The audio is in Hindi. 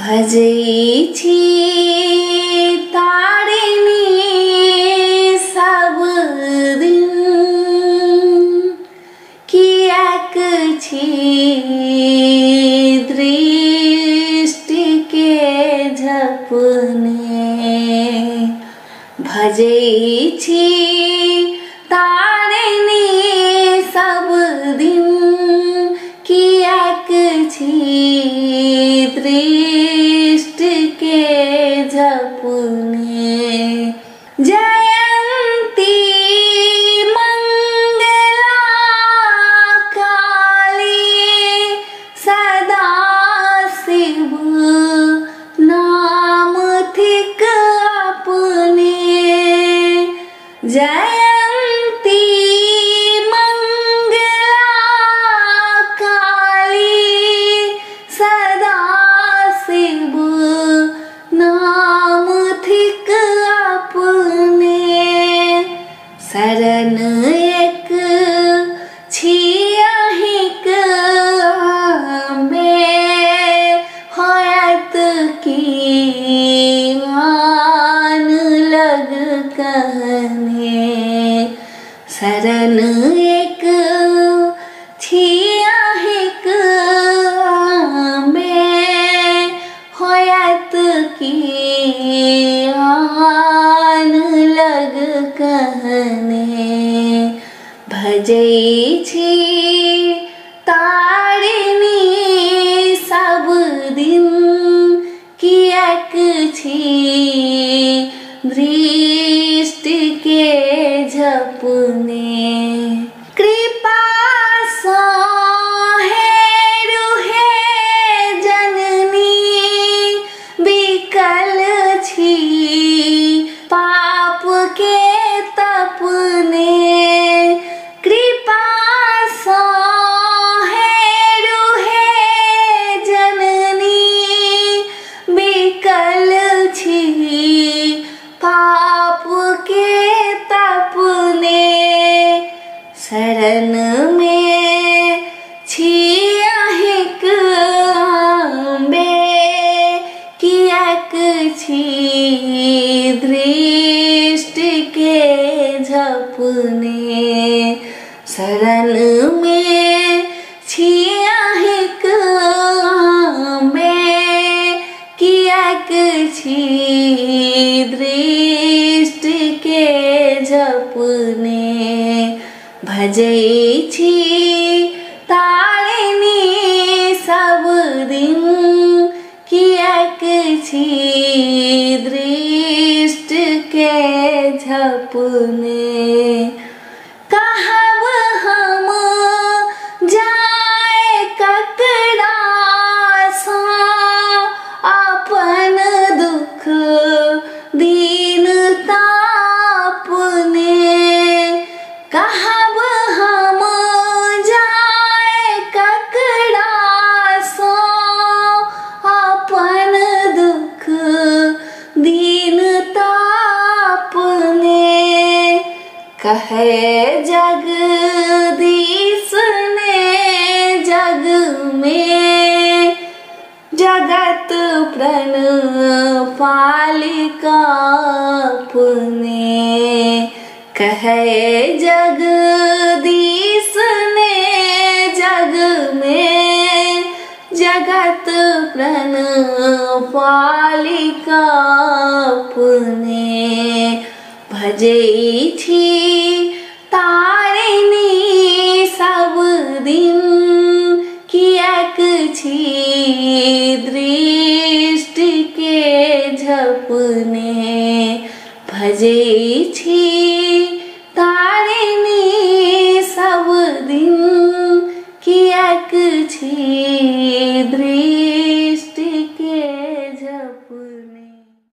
भजै छी तारिणी सब दिन, कियाक छी दृष्टि के झपने। भजै छी तारिणी सब दिन, कियाक छी दृष्टि के झपने। जयंती मंगला काली सदा शिव नाम थिक अपने। जयंती मंगला काली सदा शिव नाम थिक अपने। शरण एक छियहिक अम्बे, होयत की आन लग कहने। शरण एक छियहिक अम्बे, होयत की आन लग कहने। भजै छी तारिणी सब दिन, कियाक छी दृष्टि के झपने। कृपा सँ हेरु हे जननी, बिकल छी पाप के तपने। कृपा सँ हेरु हे जननी, बिकल छी पाप के तपने। शरण में छियहिक अम्बे, कियाक छी दृष्टि के झपने। शरण में छियहिक अम्बे, कियाक छी दृष्टि के झपने। भजै छी तारिणी सब दिन, कियाक छी दृष्टि के झपने। कहब हम जाय ककरा सँ, अपन दुख दीनता अपने। कहब हम जाय ककरा सँ, अपन दुख दीनता अपने। कहे जगदीश ने जग में, जगत प्रण पालिका अपने। कहे जगदीश ने जग में, जगत प्रण पालिका अपने। भजै छी तारिणी सब दिन, कियाक छी दृष्टि के झपने। भजै छी तारिणी सब दिन, कियाक छी